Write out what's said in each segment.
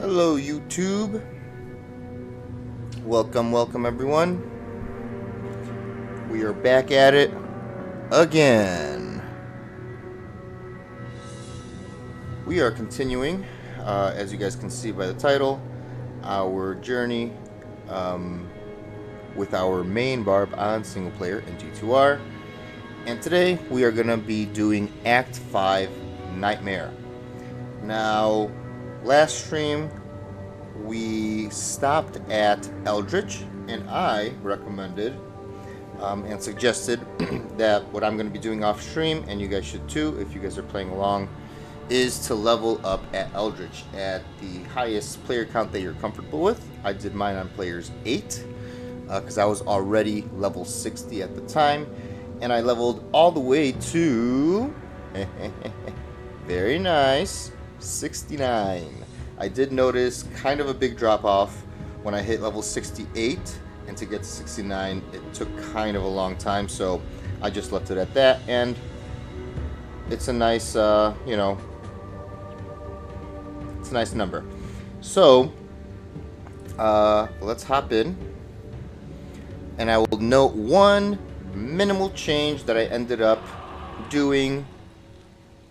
Hello YouTube. Welcome everyone. We are back at it again. We are continuing, as you guys can see by the title, our journey with our main Barb on single player in G2R. And today we are going to be doing Act 5 Nightmare. Now, last stream we stopped at Eldritch, and I recommended and suggested that what I'm going to be doing off stream, and you guys should too if you guys are playing along, is to level up at Eldritch at the highest player count that you're comfortable with. I did mine on players 8 because I was already level 60 at the time, and I leveled all the way to very nice 69. I did notice kind of a big drop off when I hit level 68, and to get to 69 it took kind of a long time, so I just left it at that, and it's a nice it's a nice number. So let's hop in, and I will note one minimal change that I ended up doing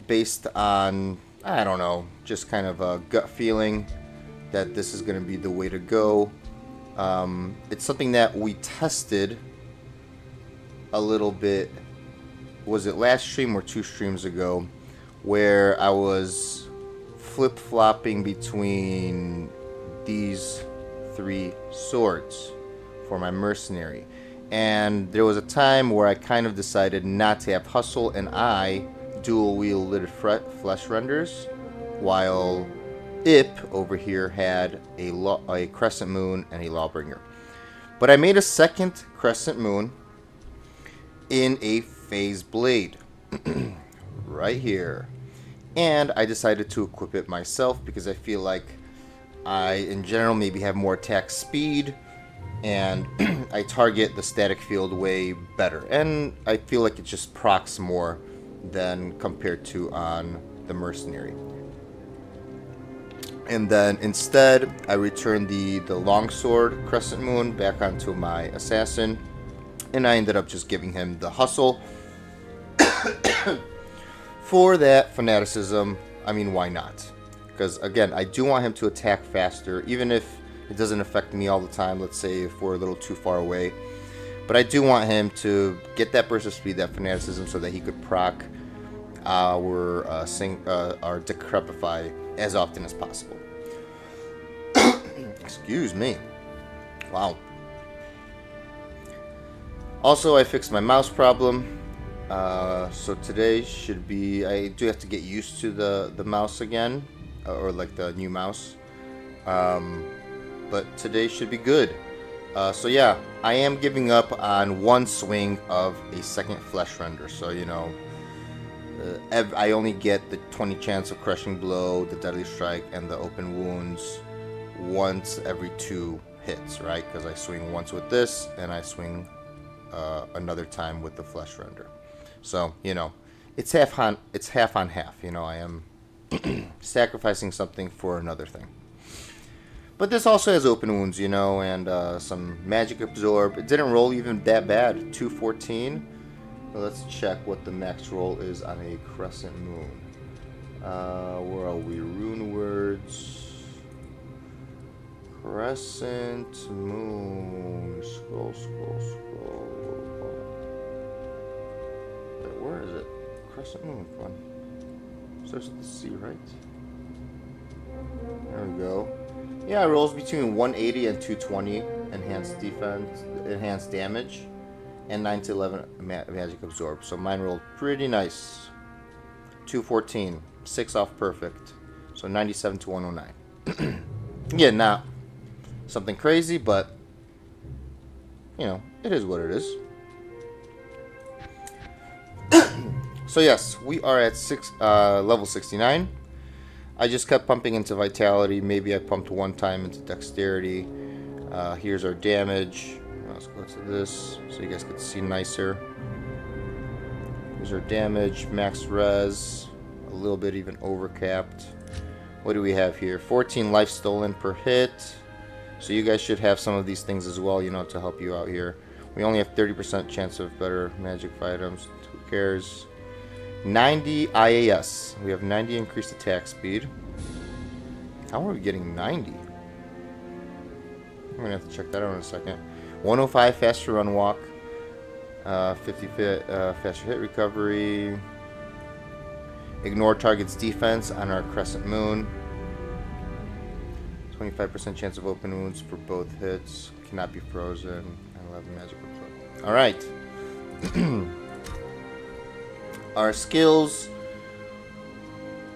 based on, I don't know, just kind of a gut feeling that this is going to be the way to go. It's something that we tested a little bit, was it last stream or 2 streams ago, where I was flip-flopping between these 3 swords for my mercenary. And there was a time where I kind of decided not to have hustle, and I dual wielded flesh renders, while Ip over here had a crescent moon and a lawbringer. But I made a second crescent moon in a phase blade right here, and I decided to equip it myself because I feel like I in general maybe have more attack speed, and I target the static field way better, and I feel like it just procs more than compared to on the mercenary. And then instead I returned the longsword crescent moon back onto my assassin, and I ended up just giving him the hustle for that fanaticism. I mean, why not? Because again, I do want him to attack faster, even if it doesn't affect me all the time. Let's say if we're a little too far away, but I do want him to get that burst of speed, that fanaticism, so that he could proc our Decrepify as often as possible. Excuse me. Wow. Also, I fixed my mouse problem. So today should be, I do have to get used to the mouse again, or like the new mouse. But today should be good. So yeah, I am giving up on one swing of a second flesh render. So, you know, I only get the 20 chance of crushing blow, the deadly strike, and the open wounds once every 2 hits, right? Because I swing once with this, and I swing another time with the flesh render. So, you know, it's half on half. You know, I am sacrificing something for another thing. But this also has open wounds, you know, and some magic absorb. It didn't roll even that bad, 214. Let's check what the max roll is on a crescent moon. Where are we? Rune words. Crescent moon. Scroll. Wait, where is it? Crescent moon. Come on. Starts with the C, right? There we go. Yeah, it rolls between 180 and 220 enhanced defense, enhanced damage, and 9 to 11 magic absorb. So mine rolled pretty nice. 214, 6 off perfect. So 97 to 109. Yeah, not something crazy, but you know, it is what it is. So yes, we are at level 69. I just kept pumping into vitality. Maybe I pumped one time into dexterity. Here's our damage. Let's go to this so you guys can see nicer. Here's our damage, max res, a little bit even overcapped. What do we have here? 14 life stolen per hit. So you guys should have some of these things as well, you know, to help you out here. We only have 30% chance of better magic items. Who cares? 90 IAS. We have 90 increased attack speed. How are we getting 90? I'm going to have to check that out in a second. 105 faster run walk. 50 faster hit recovery. Ignore target's defense on our crescent moon. 25% chance of open wounds for both hits. Cannot be frozen. And 11 magic report. Alright. Our skills.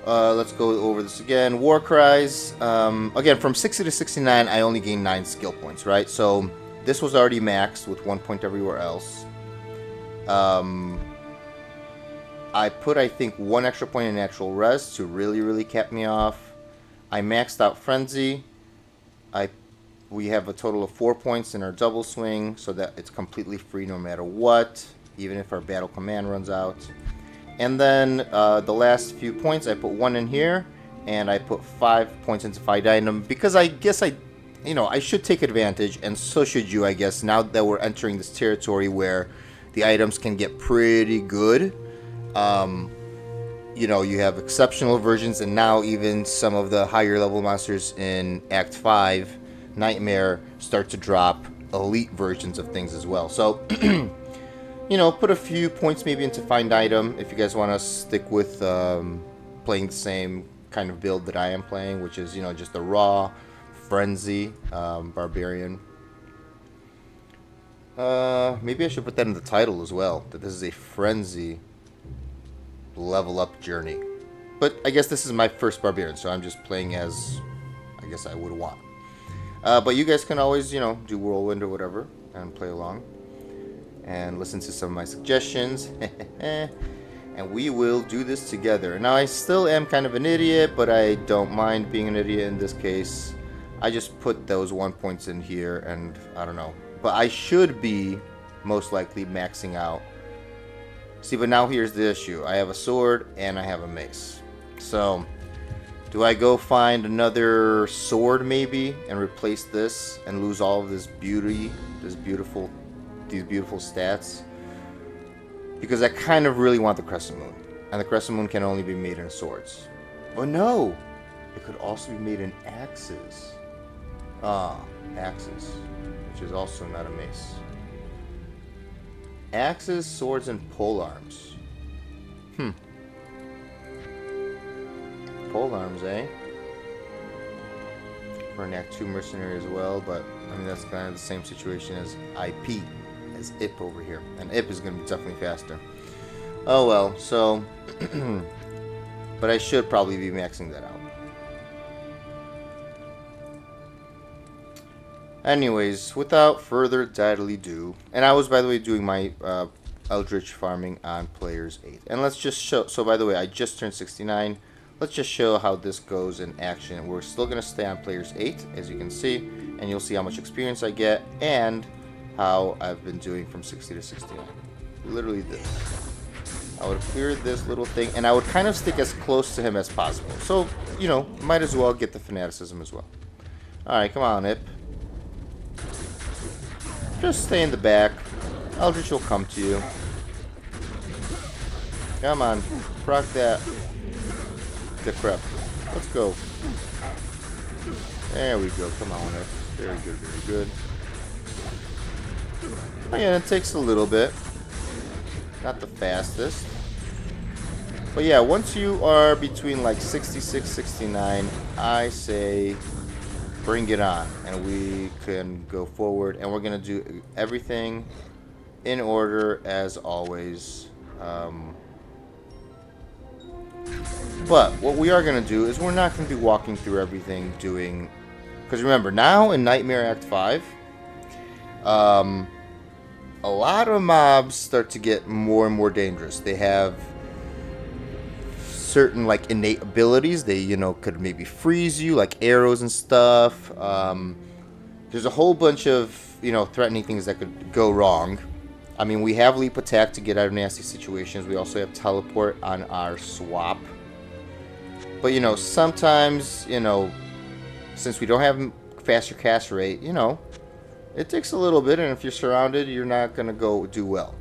Let's go over this again. War cries. Again, from 60 to 69, I only gained 9 skill points, right? So this was already maxed with 1 point everywhere else. I put, I think, 1 extra point in natural res to really cap me off. I maxed out frenzy. We have a total of 4 points in our double swing, so that it's completely free no matter what, even if our battle command runs out. And then the last few points, I put 1 in here, and I put 5 points into find item because I guess I should take advantage, and so should you, I guess. Now that we're entering this territory where the items can get pretty good. You know, you have exceptional versions, and now even some of the higher level monsters in Act 5, Nightmare, start to drop elite versions of things as well. So, you know, put a few points maybe into find item if you guys want to stick with playing the same kind of build that I am playing, which is, you know, just the raw frenzy barbarian. Maybe I should put that in the title as well, that this is a frenzy level up journey. But I guess this is my first barbarian, so I'm just playing as I guess I would want. But you guys can always, you know, do whirlwind or whatever and play along and listen to some of my suggestions. And we will do this together. Now, I still am kind of an idiot, but I don't mind being an idiot in this case. I just put those 1 points in here, and I don't know. But I should be most likely maxing out. See, but now here's the issue. I have a sword and I have a mace. So, do I go find another sword maybe and replace this and lose all of this beauty, these beautiful stats? Because I kind of really want the Crescent Moon. And the Crescent Moon can only be made in swords. But no! It could also be made in axes. Axes. Which is also not a mace. Axes, swords, and polearms. Polearms, eh? For an Act 2 mercenary as well, but I mean that's kind of the same situation as IP, as IP over here. And IP is going to be definitely faster. Oh well, so... but I should probably be maxing that out. Anyways, without further ado, and I was, by the way, doing my Eldritch farming on Players 8. And let's just show, so by the way, I just turned 69. Let's just show how this goes in action. We're still going to stay on Players 8, as you can see, and you'll see how much experience I get, and how I've been doing from 60 to 69. Literally this. I would clear this little thing, and I would kind of stick as close to him as possible. So, you know, might as well get the fanaticism as well. Alright, come on, Ip. Just stay in the back. Eldritch will come to you. Come on. Proc that. Decrep. Let's go. There we go. Come on. Very good, very good. Again, it takes a little bit. Not the fastest. But yeah, once you are between like 66, 69, I say... bring it on, and we can go forward, and we're gonna do everything in order as always. But what we are gonna do is we're not gonna be walking through everything doing, because remember now in Nightmare Act 5, a lot of mobs start to get more and more dangerous. They have certain like innate abilities. They, you know, could maybe freeze you, like arrows and stuff. There's a whole bunch of, you know, threatening things that could go wrong. I mean, we have leap attack to get out of nasty situations. We also have teleport on our swap. But, you know, sometimes, you know, since we don't have faster cast rate, you know, it takes a little bit, and if you're surrounded, you're not going to go do well.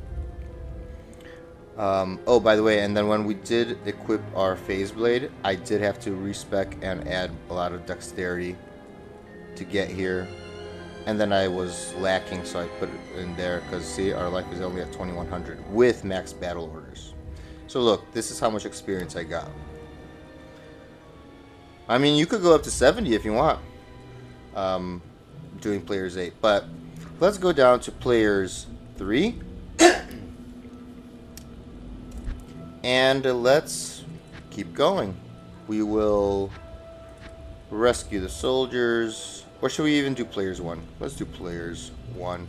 Oh, by the way, and then when we did equip our phase blade, I did have to respec and add a lot of dexterity to get here. And then I was lacking, so I put it in there, because, see, our life is only at 2100 with max battle orders. So look, this is how much experience I got. I mean, you could go up to 70 if you want, doing players 8. But let's go down to players 3. And let's keep going. We will rescue the soldiers. Or should we even do players 1? Let's do players 1.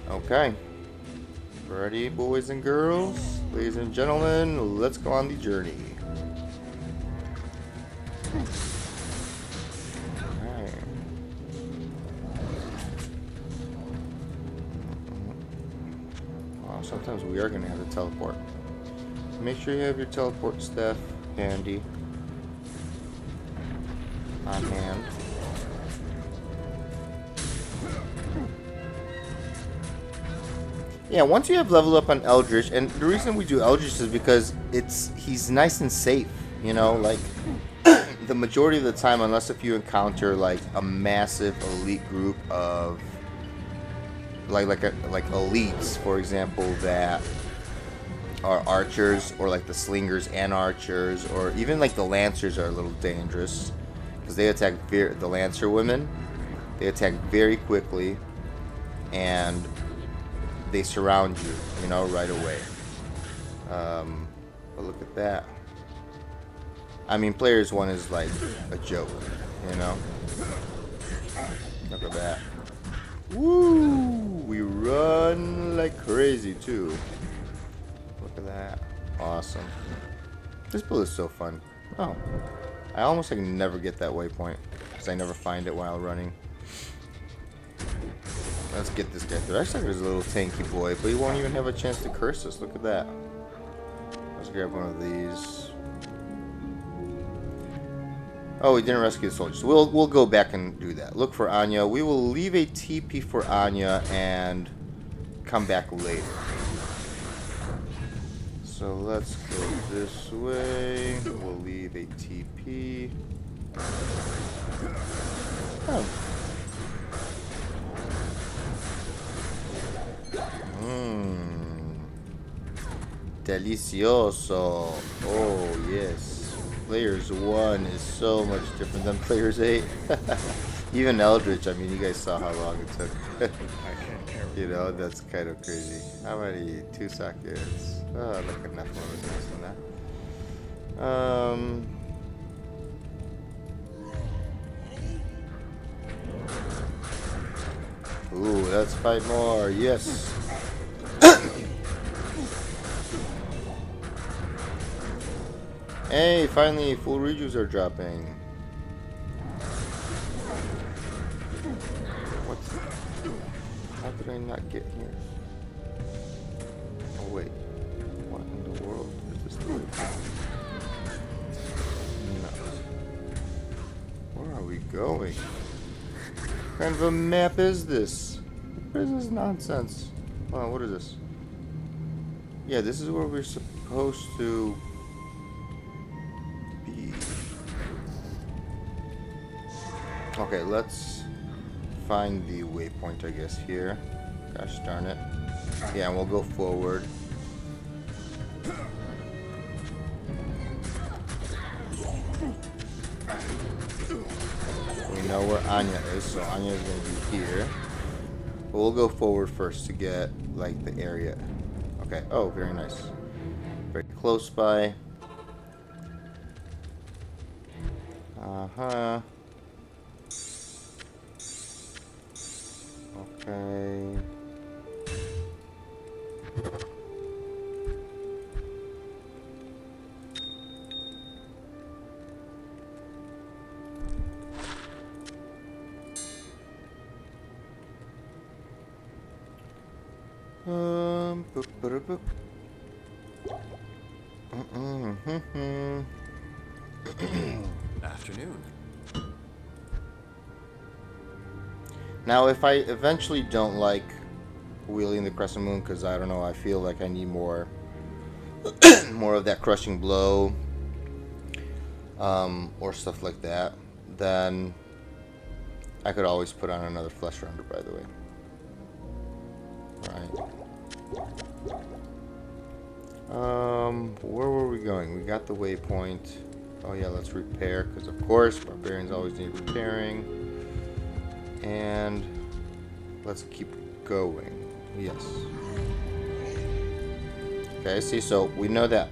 Okay. Ready, boys and girls? Ladies and gentlemen, let's go on the journey. Alright. Wow, sometimes we are going to have to teleport. Make sure you have your teleport staff handy. On hand. Yeah, once you have leveled up on Eldritch, and the reason we do Eldritch is because he's nice and safe, you know, like the majority of the time, unless if you encounter like a massive elite group of like elites, for example, that are archers, or like the slingers and archers, or even like the lancers are a little dangerous. Because they attack the Lancer women. They attack very quickly. And they surround you, you know, right away. But look at that. I mean, players 1 is like a joke, you know. Look at that. Woo! We run like crazy, too. Look at that. Awesome. This build is so fun. Oh. I almost like never get that waypoint because I never find it while running. Let's get this guy through. I thought he was a little tanky boy, but he won't even have a chance to curse us. Look at that. Let's grab one of these. Oh, we didn't rescue the soldiers. We'll go back and do that. Look for Anya. We will leave a TP for Anya and come back later. So let's go this way. We'll leave a TP. Oh. Delicioso. Oh, yes. Players 1 is so much different than players 8. Even Eldritch, I mean, you guys saw how long it took. You know, that's kind of crazy. How many? 2 sockets. Oh, look, enough more was nice than that. Ooh, let's fight more. Yes. Hey, finally, full rejuves are dropping. What? How did I not get here? Oh, wait. What in the world is this the way? No. Where are we going? What kind of a map is this? What is this nonsense? Hold on, what is this? Yeah, this is where we're supposed to be. Okay, let's find the waypoint, I guess, here. Gosh darn it. Yeah, and we'll go forward. We know where Anya is, so Anya is going to be here. But we'll go forward first to get, like, the area. Okay. Oh, very nice. Very close by. Uh-huh. Okay. Mm-hmm. Afternoon. Now, if I eventually don't like wheeling the crescent moon, because I don't know, I feel like I need more, more of that crushing blow, or stuff like that, then I could always put on another flesh rounder. By the way, right? Where were we going? We got the waypoint. Oh yeah, let's repair, because of course barbarians always need repairing. And let's keep going. Yes. Okay, see, so we know that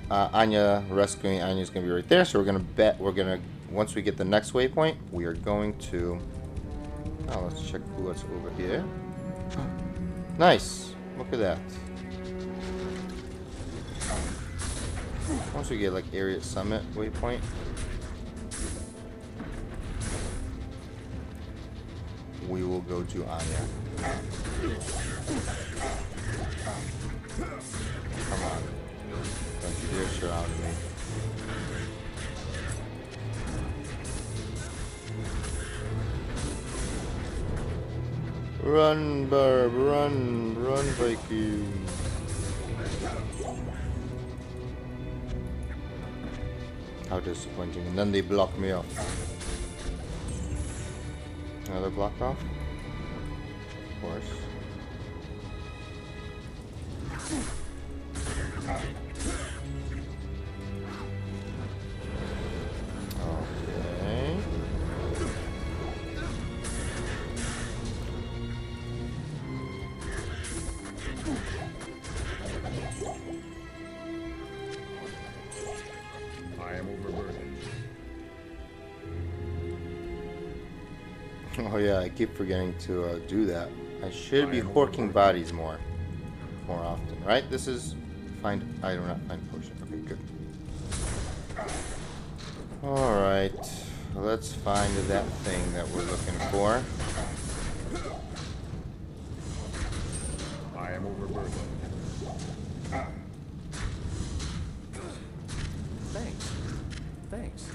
rescuing Anya is going to be right there, so we're going to once we get the next waypoint, we are going to, oh, let's check what's over here. Nice. Look at that. Once we get like area summit waypoint, we will go to Anya. Come on. Don't you dare surround me. Run, Barb, run, run, Viking. How disappointing. And then they block me off. Another block off? Of course. Okay. I am overburdened. Oh yeah, I keep forgetting to do that. I should be horking bodies more often, right? This is find item, not find potion. Okay, good. All right, let's find that thing that we're looking for. I am overburdened. Thanks. Thanks.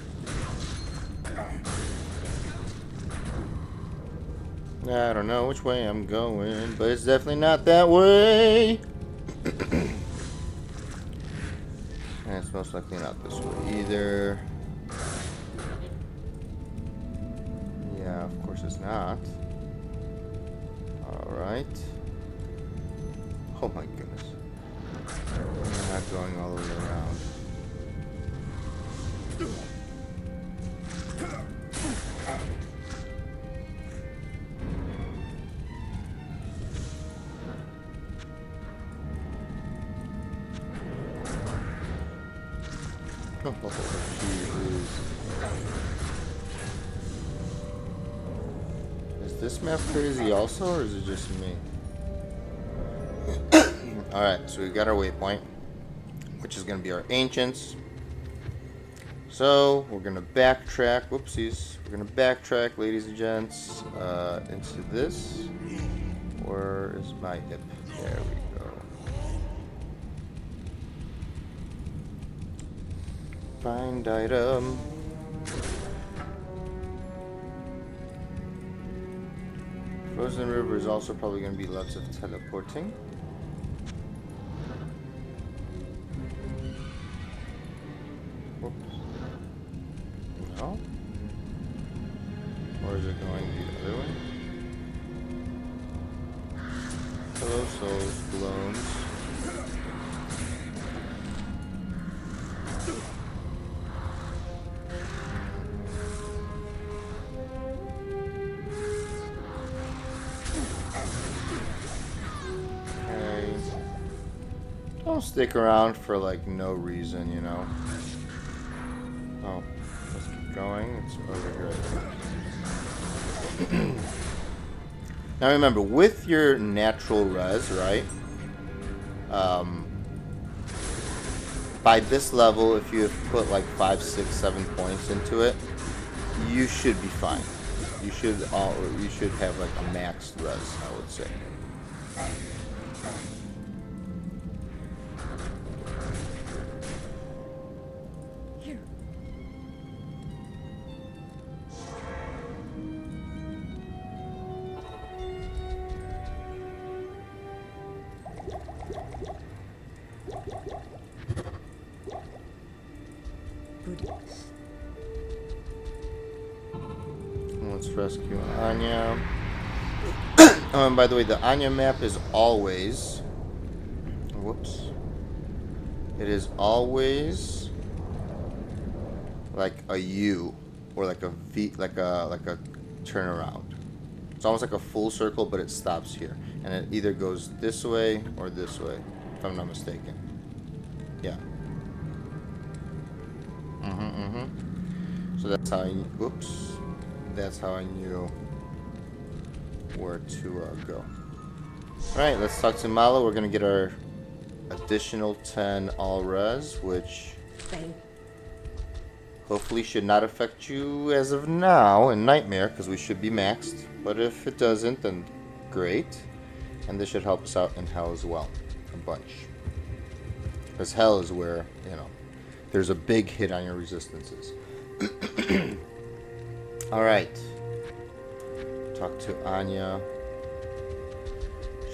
I don't know which way I'm going, but it's definitely not that way. And it's most likely not this way either. Yeah, of course it's not. Alright. Oh my goodness. We're not going all the way around. Oh, Jesus. Is this map crazy also, or is it just me? Alright, so we got our waypoint, which is going to be our ancients. So, we're going to backtrack. Whoopsies. We're going to backtrack, ladies and gents, into this. Where is my hip? There we go. Find item. Frozen River is also probably going to be lots of teleporting. Whoops. No? Or is it going the other way? Hello, souls, clones. Don't stick around for like no reason, you know. Oh, let's keep going. It's over here. Now remember, with your natural res, right? By this level, if you have put like 5, 6, 7 points into it, you should be fine. You should have like a maxed res, I would say. Let's rescue Anya. Oh, and by the way, the Anya map is always... Whoops. It is always like a U or like a V, like a turnaround. It's almost like a full circle, but it stops here, and it either goes this way or this way, if I'm not mistaken. Yeah. So that's how I. Whoops. That's how I knew where to go. All right, let's talk to Malo. We're gonna get our additional 10 all res, which hopefully should not affect you as of now in Nightmare, because we should be maxed. But if it doesn't, then great. And this should help us out in Hell as well, a bunch. Because Hell is where, you know, there's a big hit on your resistances. Alright. Talk to Anya.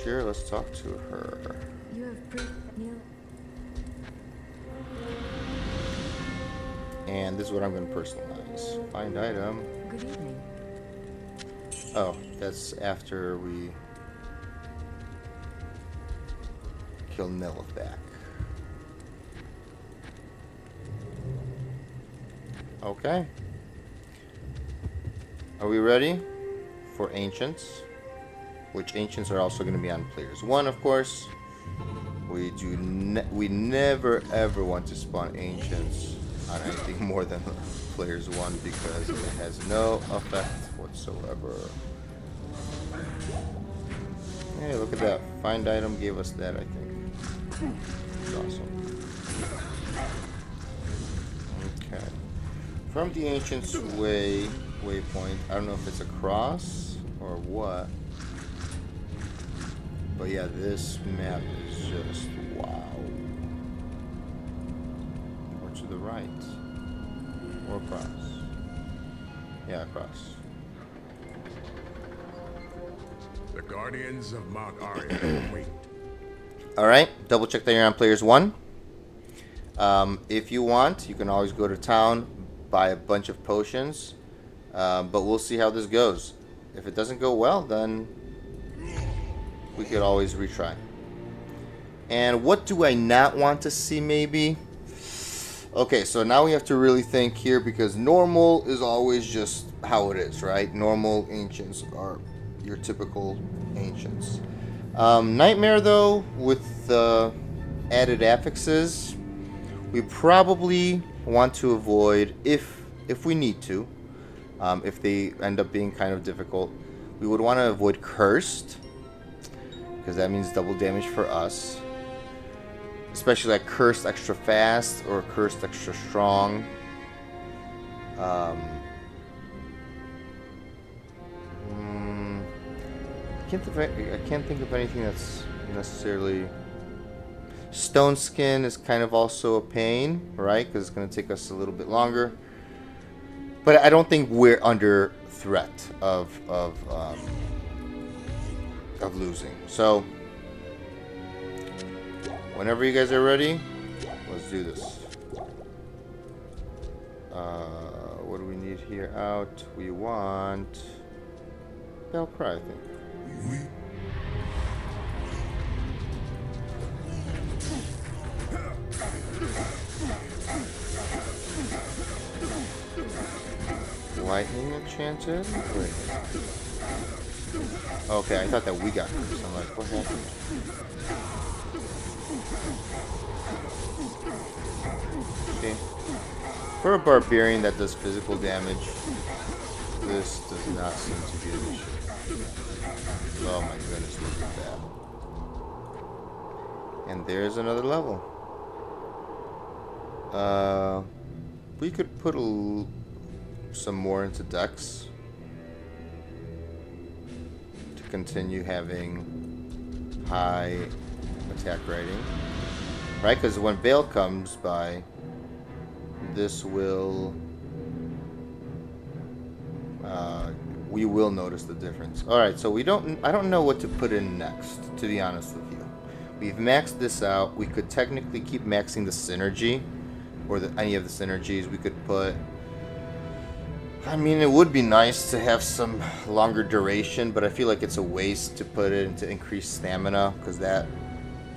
Sure, let's talk to her. You have proof that Neil. And this is what I'm going to personalize. Find item. Good evening. Oh, that's after we kill Nilith back. Okay. Are we ready for Ancients? Which Ancients are also going to be on players 1, of course. We never ever want to spawn Ancients on anything more than players 1 because it has no effect whatsoever. Hey, look at that. Find item gave us that, I think. It's awesome. Okay. From the Ancients waypoint, I don't know if it's a cross or what. But yeah, this map is just wow. Or to the right. Or across. Yeah, across. The Guardians of Mount Arya wait. Alright, double check that you're on players 1. If you want, you can always go to town, buy a bunch of potions. But we'll see how this goes. If it doesn't go well, then we could always retry. And what do I not want to see, maybe? Okay, so now we have to really think here, because normal is always just how it is, right? Normal Ancients are your typical Ancients. Nightmare, though, with the added affixes, we probably want to avoid, if we need to, if they end up being kind of difficult, we would want to avoid Cursed, because that means double damage for us. Especially like Cursed extra fast or Cursed extra strong. I can't think of anything that's necessarily... Stone Skin is kind of also a pain, right? Because it's going to take us a little bit longer. But I don't think we're under threat of losing. So, whenever you guys are ready, let's do this. What do we need here out? We want Valkyrie, I think. Lightning enchanted? Wait. Okay, I thought that we got cursed. I'm like, what happened? Okay. For a barbarian that does physical damage, this does not seem to be an issue. Oh my goodness, look at that. And there's another level. We could put some more into Dex to continue having high attack rating, right? Because when Veil comes by, this will we will notice the difference. All right, so I don't know what to put in next, to be honest with you. We've maxed this out. We could technically keep maxing the synergy, or any of the synergies. We could put I mean, it would be nice to have some longer duration, but I feel like it's a waste to put it into increased stamina, because that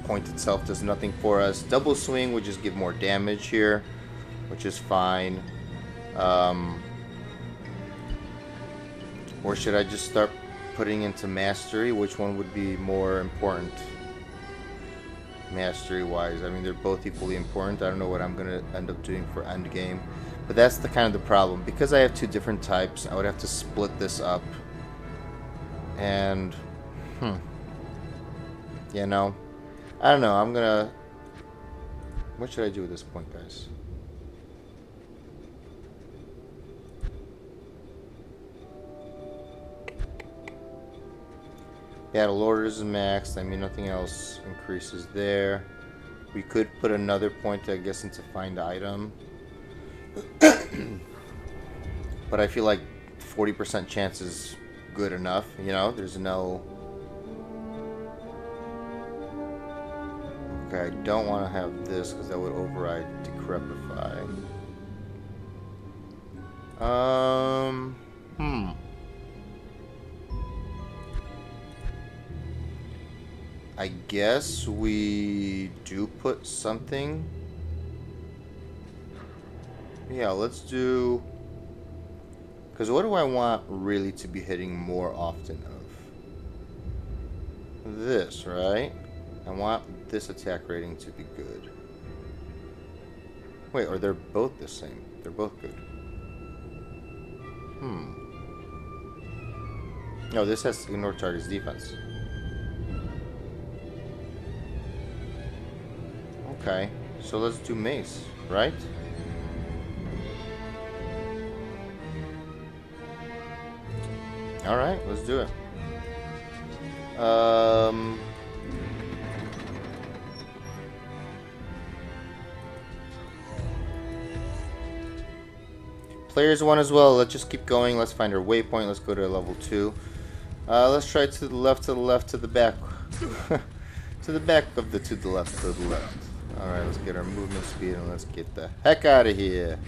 point itself does nothing for us. Double swing would just give more damage here, which is fine. Or should I just start putting into mastery? Which one would be more important mastery wise? I mean, they're both equally important. I don't know what I'm gonna end up doing for end game, but that's the kind of the problem. Because I have two different types, I would have to split this up. And you know, I don't know. I'm gonna. What should I do at this point, guys? Battle orders is maxed. I mean, nothing else increases there. We could put another point, I guess, into find item. But I feel like 40% chance is good enough. You know, there's no. Okay, I don't want to have this because that would override Decrepify. I guess we do put something. Yeah, let's do. Because what do I want really to be hitting more often of? This, right? I want this attack rating to be good. Wait, or they're both the same. They're both good. No, this has to ignore target's defense. Okay, so let's do mace, right? Alright, let's do it. Players 1 as well. Let's just keep going. Let's find our waypoint. Let's go to level 2. Let's try to the left, to the left, to the back. To the back of the to the left, to the left. Alright, let's get our movement speed and let's get the heck out of here.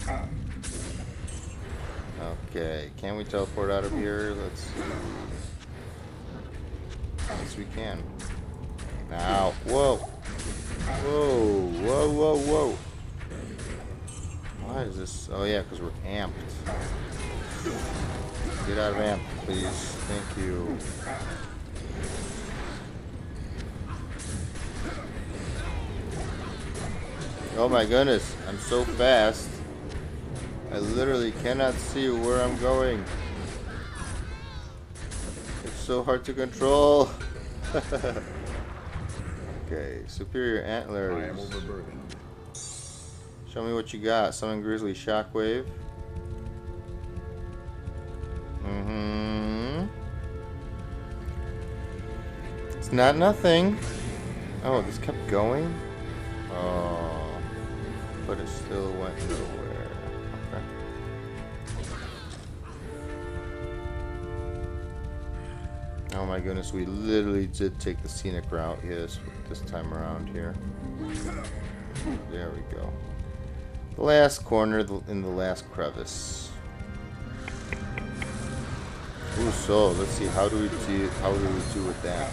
Okay, can we teleport out of here? Let's see. Yes, we can. Now, whoa. Whoa, whoa, whoa, whoa. Why is this? Oh yeah, because we're amped. Get out of amp, please. Thank you. Oh my goodness, I'm so fast. I literally cannot see where I'm going. It's so hard to control. Okay, superior antlers. I am overburdened. Show me what you got. Summon Grizzly Shockwave. It's not nothing. Oh, this kept going? Oh. But it still went nowhere. Okay. Oh my goodness, we literally did take the scenic route this time around here. There we go. The last corner in the last crevice. Ooh, so let's see, how do we do with that?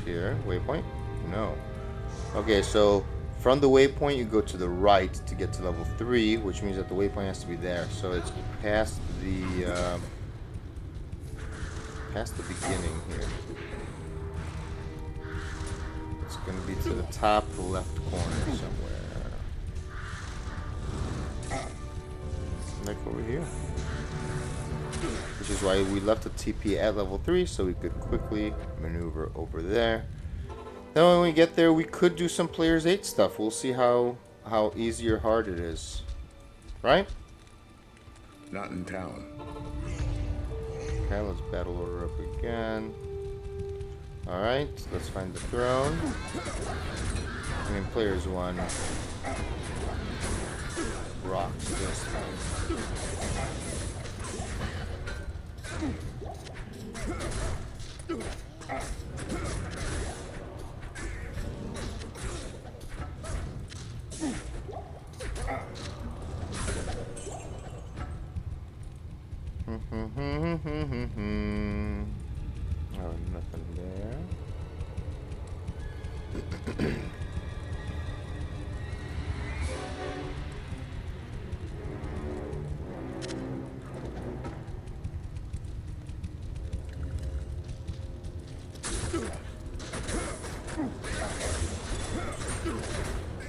Here, waypoint? No. Okay, so from the waypoint you go to the right to get to level 3, which means that the waypoint has to be there. So it's past the beginning here. It's going to be to the top left corner somewhere. Like over here. Which is why we left the TP at level 3, so we could quickly maneuver over there. Then when we get there, we could do some Players 8 stuff. We'll see how easy or hard it is. Right? Not in town. Okay, let's battle order up again. Alright, let's find the throne. I mean, Players 1. box this time. Oh, nothing there.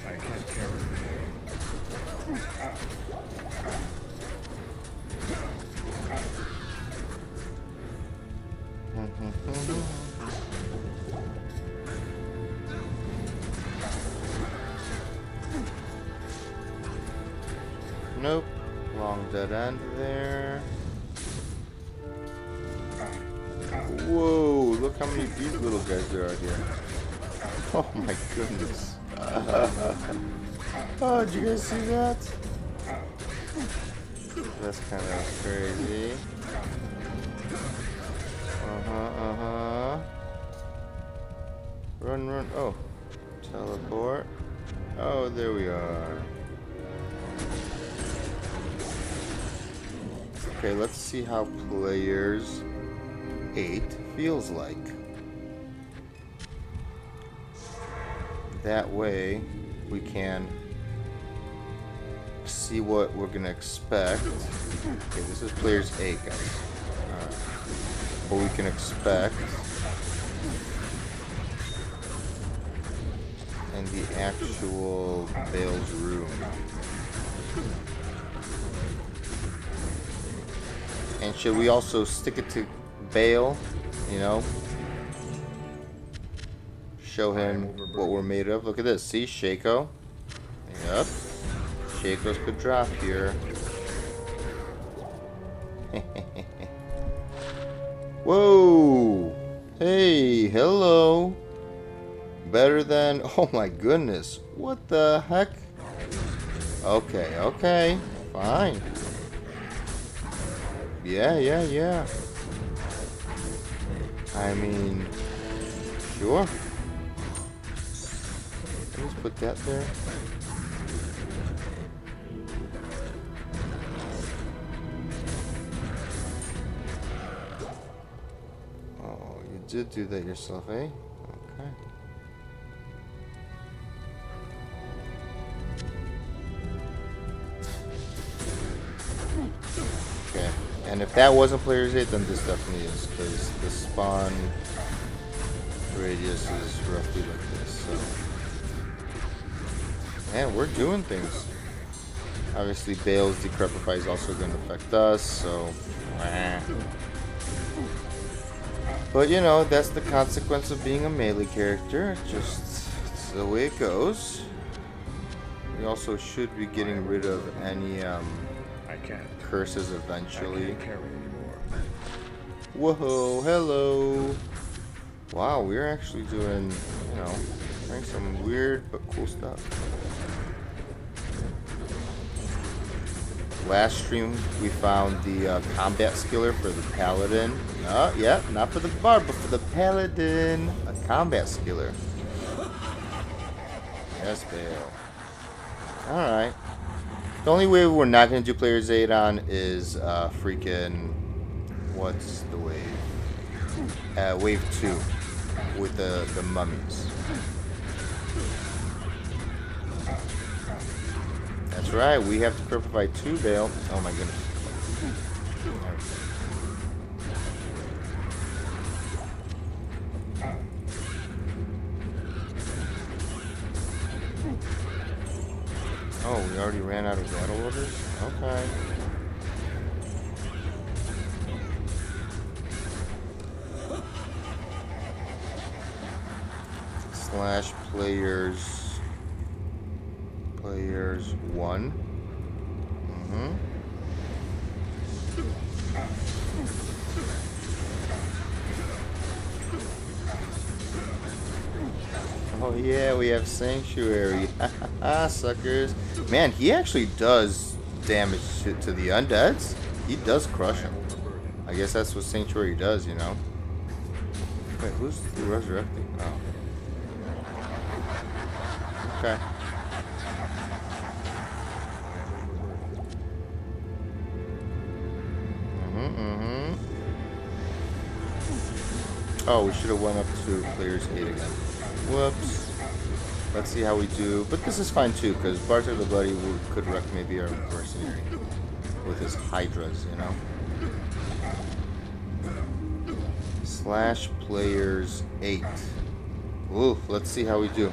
I can't carry Nope. Long dead end there. Whoa, look how many of these little guys there are here. Oh my goodness. Oh, did you guys see that? That's kind of crazy. Run, run. Oh, teleport. Oh, there we are. Okay, let's see how players 8 feels like. That way, we can see what we're gonna expect. Okay, this is players 8, guys. What we can expect in the actual Bale's room. And should we also stick it to Bale, you know? Show him what we're made of. Look at this. See, Shaco. Yep. Shaco's could drop here. Whoa! Hey, hello. Better than... Oh my goodness. What the heck? Okay, okay. Fine. Yeah. I mean... Sure. Let's put that there. Oh, you did do that yourself, eh? Okay. Okay. And if that wasn't player's 8, then this definitely is, because the spawn radius is roughly like this, so... Man, we're doing things. Obviously, Bale's Decrepify is also going to affect us, so... But, you know, that's the consequence of being a melee character. It's the way it goes. We also should be getting rid of any I can't. curses I eventually. can't carry anymore. Whoa, hello. Wow, we're actually doing, you know, doing some weird but cool stuff. Last stream, we found the combat skiller for the paladin. Yeah, not for the barb, but for the paladin. A combat skiller. Yes, Bale. Alright. The only way we're not going to do player's 8 on is freaking... What's the wave? Wave 2. With the mummies. That's right, we have to purify 2, Bale. Oh my goodness. Oh, we already ran out of battle orders? Okay. Slash players 1. Oh yeah, we have Sanctuary. Suckers. Man, he actually does damage to the undeads, he does crush them. I guess that's what Sanctuary does, you know? Wait, who's resurrecting? Oh. Okay. Oh, we should have went up to player's 8 again. Whoops. Let's see how we do. But this is fine too, because Barter the Bloody could wreck maybe our mercenary with his hydras, you know? Slash players 8. Ooh, let's see how we do.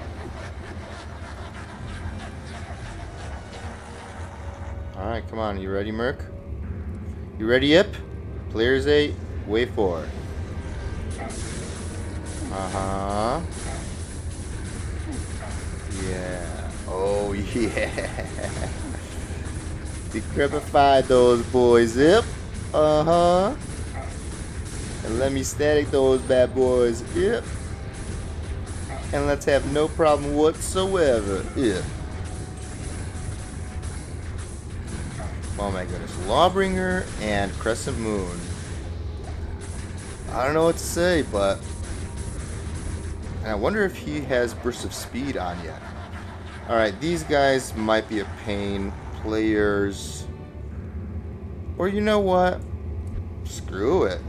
Alright, come on. You ready, Merc? You ready, Ip? Players 8, wave 4. Uh-huh. Yeah. Oh, yeah. Decrepify those boys, Ip. Uh-huh. And let me static those bad boys, Ip. And let's have no problem whatsoever, Ip. Oh my goodness. Lawbringer and Crescent Moon. I don't know what to say, but... And I wonder if he has Burst of Speed on yet. Alright, these guys might be a pain. Players... Or you know what? Screw it.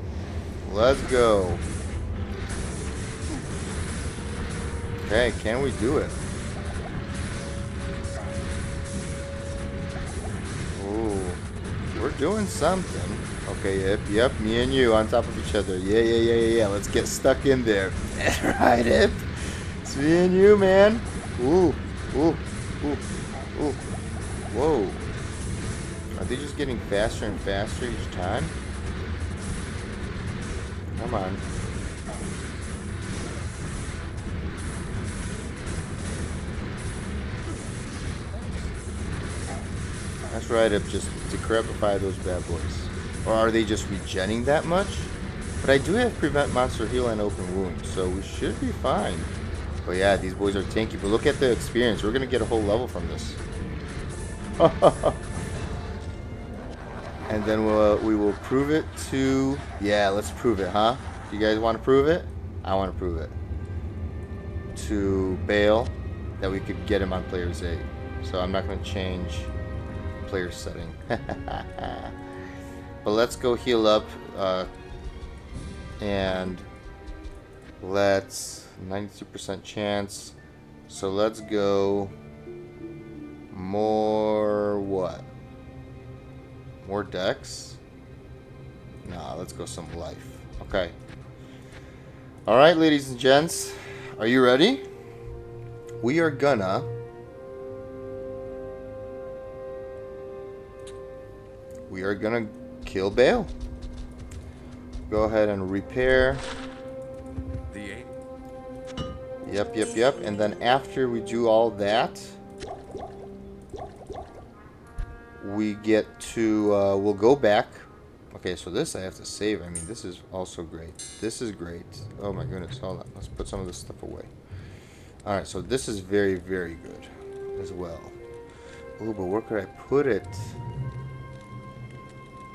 Let's go. Okay, can we do it? Ooh, we're doing something. Okay, yep, me and you on top of each other. Yeah. Let's get stuck in there. Right, Ip. It's me and you, man. Ooh. Whoa. Are they just getting faster and faster each time? Come on. That's right, Ip. Just decrepify those bad boys. Or are they just regenning that much? But I do have Prevent Monster Heal and Open Wound, so we should be fine. But yeah, these boys are tanky. But look at the experience. We're going to get a whole level from this. And then we will prove it to... Yeah, let's prove it, huh? You guys want to prove it? I want to prove it. To Bale, that we could get him on Player's 8. So I'm not going to change player setting. But let's go heal up. And let's... 92% chance. So let's go... More... What? More dex? Nah, let's go some life. Okay. Alright, ladies and gents. Are you ready? We are gonna... kill Bale. Go ahead and repair. The 8. Yep. And then after we do all that... we get to, we'll go back. Okay, so this I have to save. I mean, this is also great. This is great. Oh my goodness, hold on. Let's put some of this stuff away. Alright, so this is very, very good as well. Oh, but where could I put it?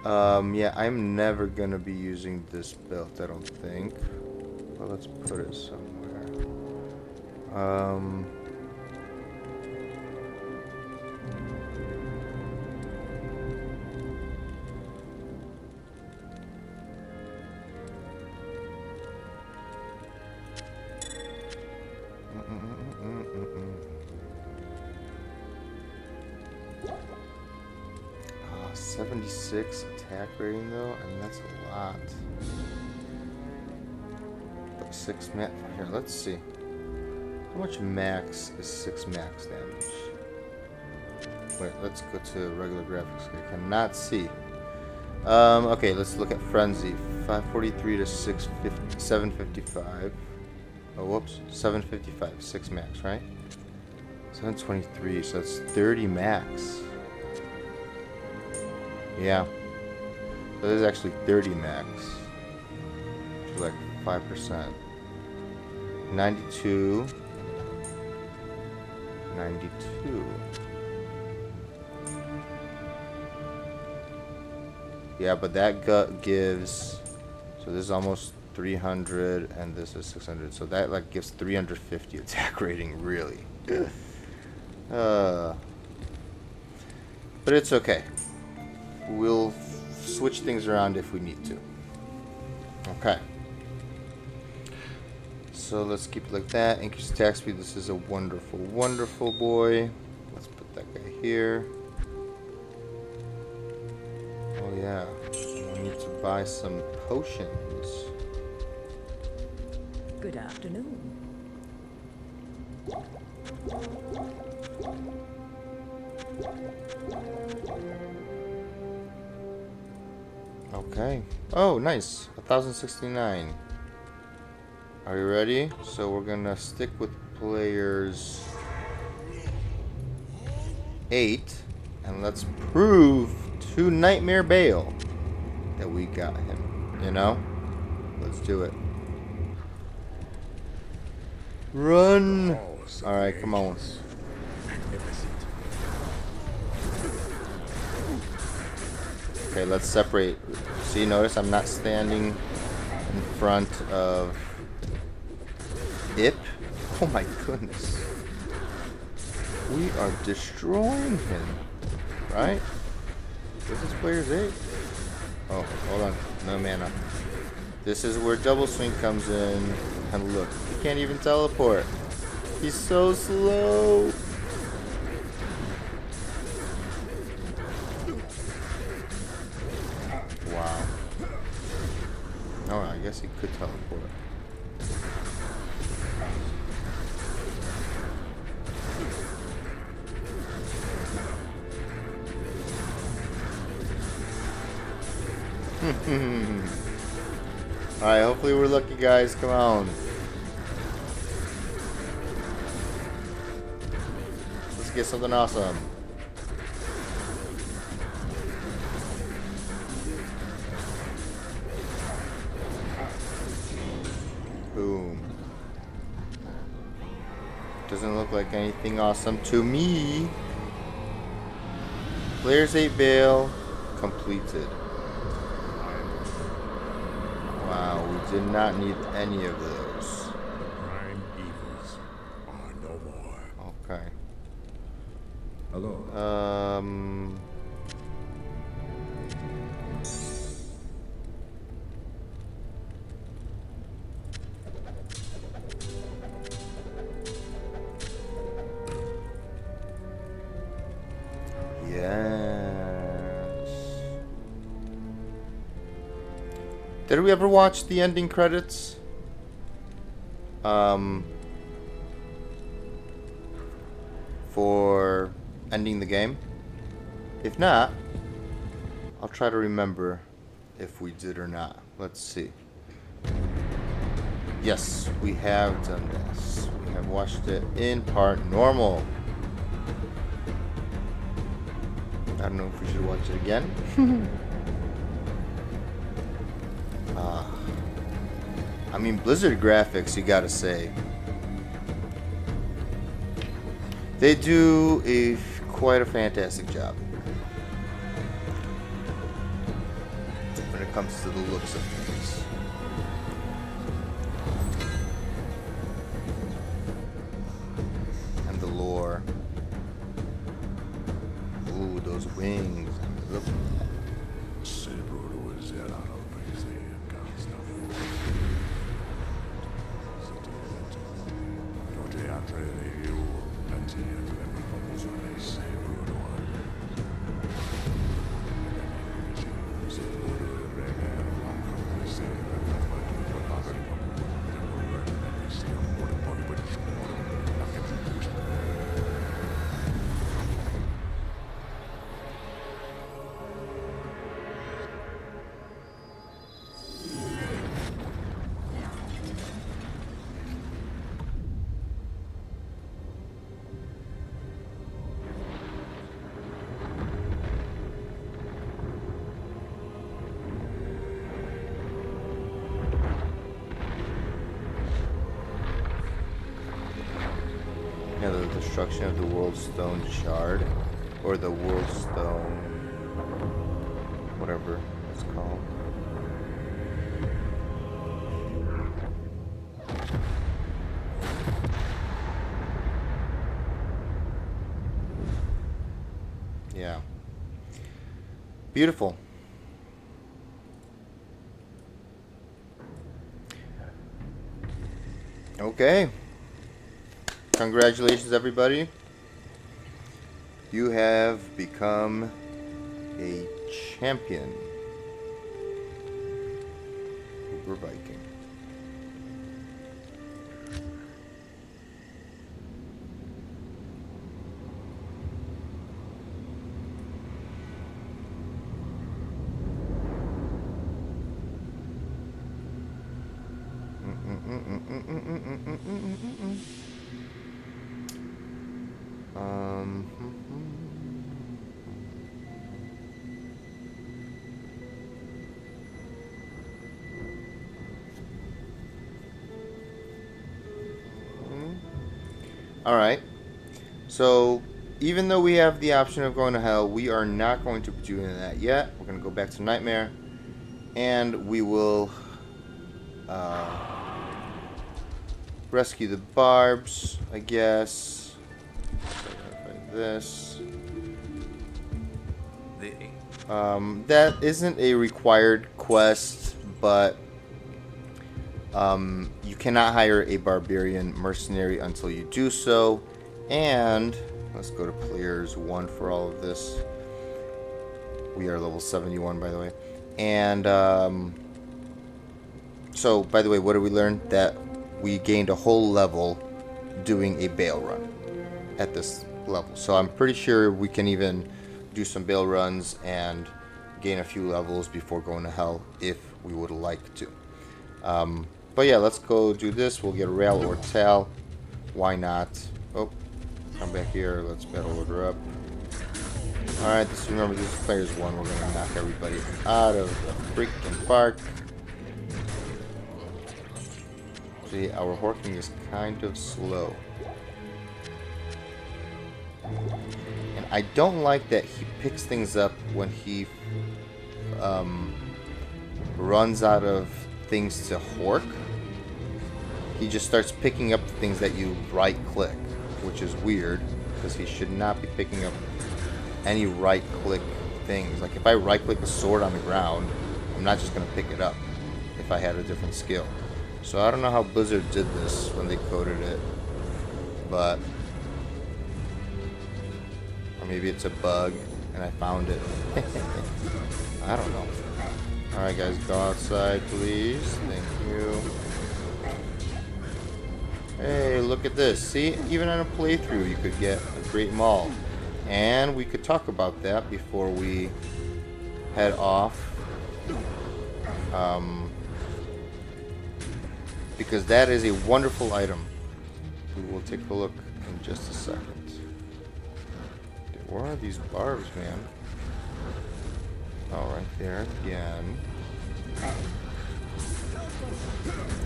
Yeah, I'm never gonna be using this belt, I don't think. Well, let's put it somewhere. Ah, 76 attack rating though, I mean that's a lot. But 6 max here, let's see. How much max is 6 max damage? Wait, let's go to regular graphics. I cannot see. Okay, let's look at Frenzy. 543 to 650, 755. Oh, whoops. 755. 6 max, right? 723, so that's 30 max. Yeah. So this is actually 30 max. Which is like 5%. 92. 92. Yeah, but that gut gives. So this is almost 300, and this is 600. So that like gives 350 attack rating, really. But it's okay. We'll switch things around if we need to. Okay. So let's keep it like that. Increase attack speed. This is a wonderful, wonderful boy. Let's put that guy here. Oh yeah. I need to buy some potions. Good afternoon. Okay. Oh, nice. 1069. Are you ready? So we're gonna stick with players 8, and let's prove to Nightmare Bale that we got him. You know? Let's do it. Run! Alright, come on. Okay, let's separate. See, notice I'm not standing in front of it. Oh my goodness. We are destroying him. Right? This is players 8. Oh, hold on. No mana. This is where double swing comes in. And look, he can't even teleport. He's so slow. Wow. Oh, I guess he could teleport. Alright, hopefully we're lucky, guys. Come on. Let's get something awesome. Boom. Doesn't look like anything awesome to me. Players 8 Bale completed. Wow, we did not need any of those. Prime evils are no more. Okay. Hello. Yes. Did we ever watch the ending credits? For ending the game? If not, I'll try to remember if we did or not. Let's see. Yes, we have done this. We have watched it in part normal. I don't know if we should watch it again. I mean, Blizzard graphics, you gotta say. They do quite a fantastic job when it comes to the looks of things. And the lore. Ooh, those wings. Look. Yeah, the destruction of the World Stone Shard. Or the World Stone... whatever it's called. Yeah. Beautiful. Okay. Congratulations, everybody. You have become a champion. Uber Viking. Um. All right. So, even though we have the option of going to hell, we are not going to be doing that yet. We're going to go back to Nightmare, and we will rescue the Barbs, I guess. Like this. That isn't a required quest, but you cannot hire a barbarian mercenary until you do so. And let's go to players 1 for all of this. We are level 71, by the way. And so, by the way, what did we learn? That we gained a whole level doing a bail run at this level. So I'm pretty sure we can even do some bail runs and gain a few levels before going to hell if we would like to. But yeah, let's go do this. We'll get a rail or tal. Why not? Oh, come back here. Let's battle order up. Alright, just remember this is players 1. We're going to knock everybody out of the freaking park. See, our horking is kind of slow. And I don't like that he picks things up when he runs out of things to hork. He just starts picking up the things that you right click, which is weird because he should not be picking up any right click things. Like if I right click a sword on the ground, I'm not just going to pick it up if I had a different skill. So I don't know how Blizzard did this when they coded it, but or maybe it's a bug and I found it. I don't know. Alright guys, go outside please. Thank you. Hey, look at this. See, even on a playthrough you could get a great maul. And we could talk about that before we head off. Because that is a wonderful item. We will take a look in just a second. Where are these barbs, man? Oh, right there again.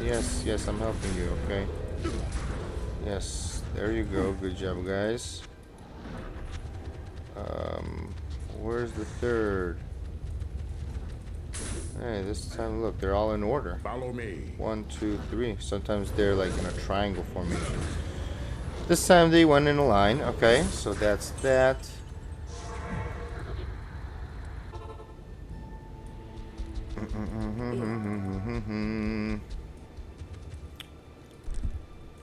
Yes, yes, I'm helping you, okay? Yes, there you go. Good job, guys. Where's the third? Hey, this time, look, they're all in order. Follow me. 1, 2, 3. Sometimes they're like in a triangle formation. This time they went in a line. Okay, so that's that.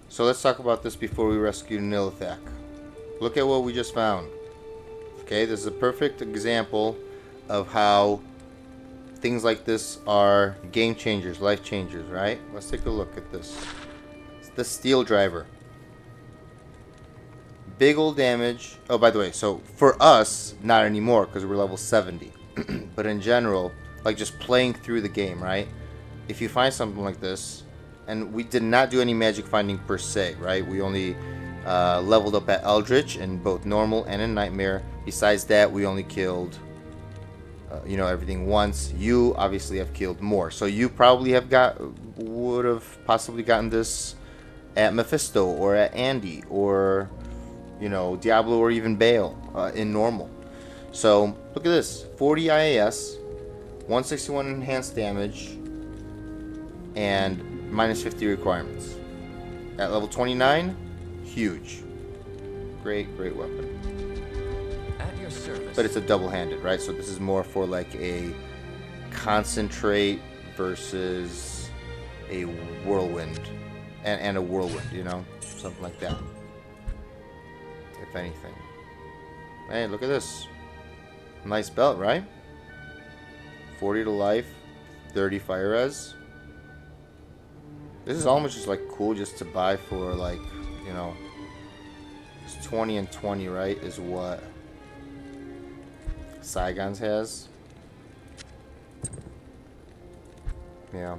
So let's talk about this before we rescue Nilithak. Look at what we just found. Okay, this is a perfect example of how things like this are game changers, life changers, right? Let's take a look at this. It's the steel driver. Big old damage. Oh, by the way, so for us, not anymore because we're level 70. But in general, like just playing through the game, right? If you find something like this, and we did not do any magic finding per se, right? We only leveled up at Eldritch in both normal and in Nightmare. Besides that, we only killed, everything once. You obviously have killed more, so you probably would have possibly gotten this at Mephisto or at Andy or, Diablo or even Bale in normal. So look at this: 40 IAS, 161 enhanced damage, and minus 50 requirements. At level 29, huge. Great weapon. At your service. But it's a double-handed, right? So this is more for like a concentrate versus a whirlwind. And a whirlwind, you know? Something like that. If anything. Hey, look at this. Nice belt, right? 40 to life, 30 fire res. This is almost just like cool just to buy for like, you know, it's 20 and 20, right? Is what Saigon's has. Yeah.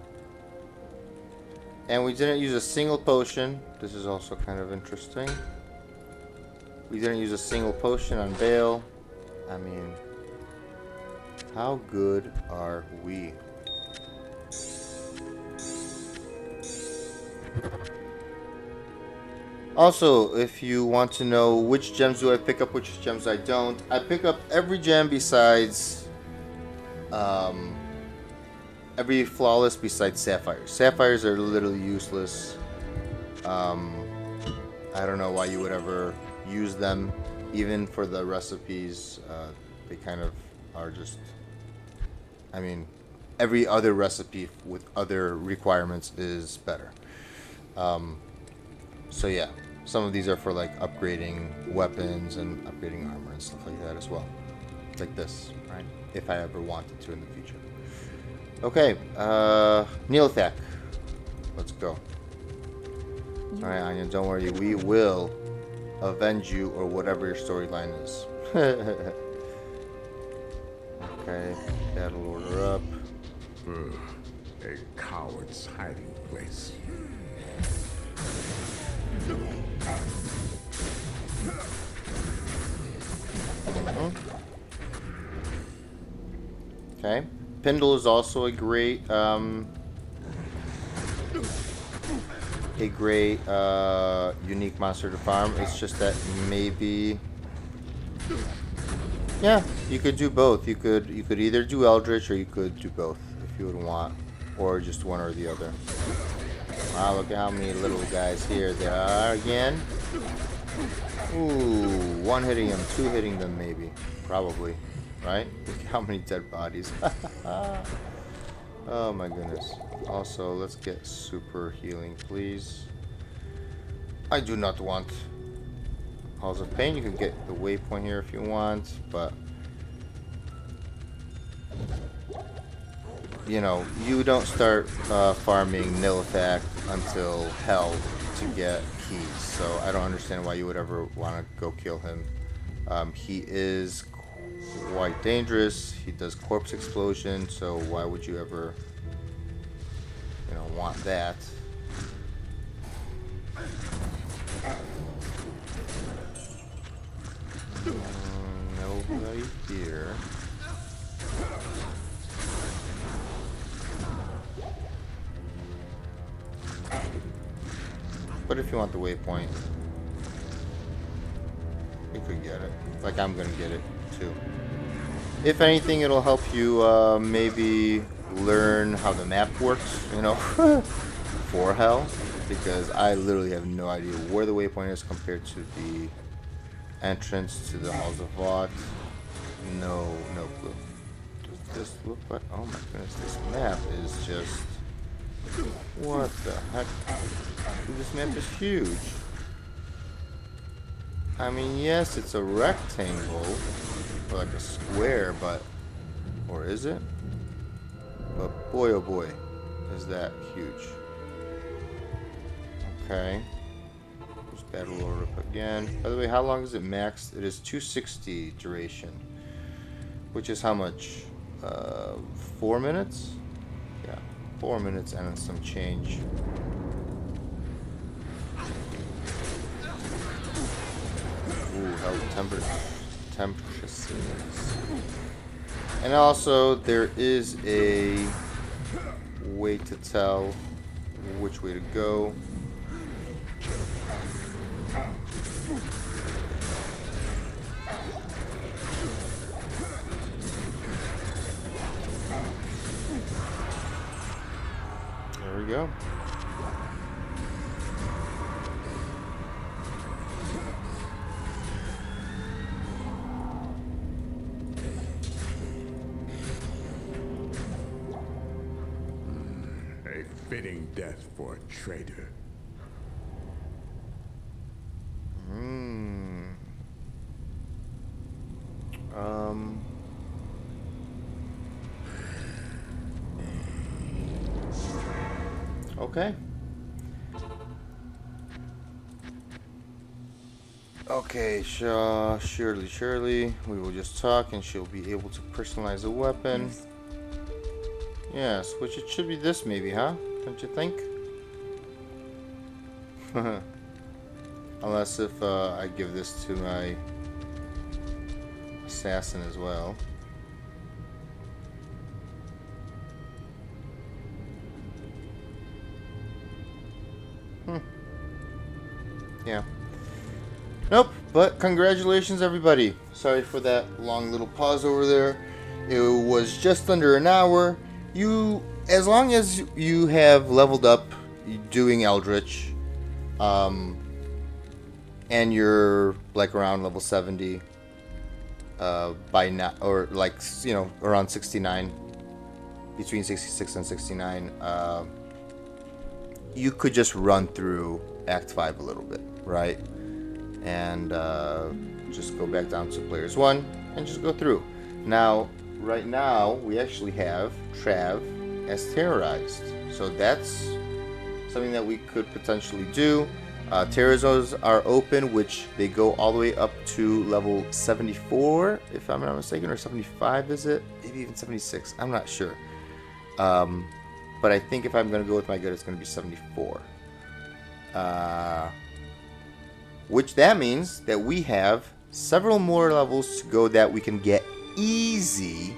And we didn't use a single potion. This is also kind of interesting. We didn't use a single potion on Bale. I mean, how good are we? Also, if you want to know which gems do I pick up, which gems I don't, I pick up every gem besides, every flawless besides sapphires. Sapphires are literally useless. I don't know why you would ever use them, even for the recipes. They kind of are just, I mean, every other recipe with other requirements is better. So yeah, some of these are for like upgrading weapons and upgrading armor and stuff like that as well. Like this, right? If I ever wanted to in the future. Okay, Neolithak. Let's go. Alright, Anya, don't worry. We will avenge you or whatever your storyline is. Okay, battle order up. A coward's hiding place. Okay. Pindle is also a great unique monster to farm. It's just that maybe, yeah, you could do both. You could either do Eldritch or you could do both if you would want, or just one or the other. Wow, look at how many little guys here there are again. Ooh, one hitting them, two hitting them maybe, probably, right? Look at how many dead bodies. Oh my goodness. Also, let's get super healing, please. I do not want Halls of Pain. You can get the waypoint here if you want, but you know, you don't start farming Nilithak until Hell to get keys, so I don't understand why you would ever want to go kill him. He is quite dangerous. He does corpse explosion, so why would you ever, you know, want that? Nobody here. But if you want the waypoint, you could get it. Like I'm gonna get it too. If anything, it'll help you maybe learn how the map works, you know, for Hell, because I literally have no idea where the waypoint is compared to the entrance to the Halls of Vought. No clue. Does this look like? Oh my goodness, this map is just. What the heck? Dude, this map is huge. I mean, yes, it's a rectangle, or like a square, but, or is it? But boy, oh boy, is that huge. Okay. Just battle order up again. By the way, how long is it maxed? It is 260 duration, which is how much? 4 minutes? Yeah, 4 minutes and some change. Ooh, how temperature scenes. And also, there is a way to tell which way to go. go. A fitting death for a traitor. Um. Okay. Okay, Shirley. We will just talk and she'll be able to personalize a weapon. Yes, which it should be this maybe, huh? Don't you think? Unless if I give this to my assassin as well. Yeah. Nope, but congratulations everybody. Sorry for that long little pause over there. It was just under an hour. As long as you have leveled up doing Eldritch, and you're like around level 70 by now, or like, you know, around 69, between 66 and 69, you could just run through Act 5 a little bit, right? And just go back down to players 1 and just go through. Now, right now, we actually have Trav as terrorized. So that's something that we could potentially do. Terror zones are open, which they go all the way up to level 74, if I'm not mistaken, or 75 is it? Maybe even 76, I'm not sure. But I think if I'm going to go with my gut, it's going to be 74. Which that means that we have several more levels to go that we can get easy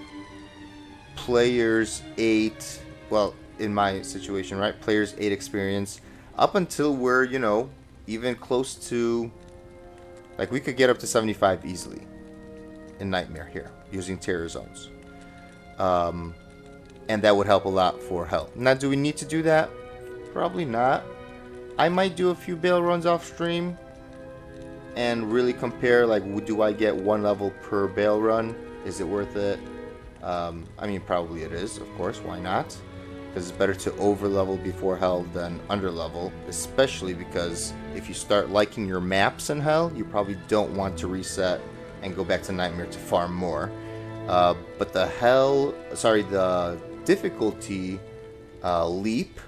players 8, well, in my situation, right? Players 8 experience up until we're, you know, even close to, like, we could get up to 75 easily in Nightmare here using terror zones. And that would help a lot for Hell. Now, do we need to do that? Probably not. I might do a few bail runs off stream and really compare, like, do I get 1 level per bail run? Is it worth it? I mean, probably it is, of course. Why not? Because it's better to over level before Hell than under level, especially because if you start liking your maps in Hell, you probably don't want to reset and go back to Nightmare to farm more. But the difficulty leap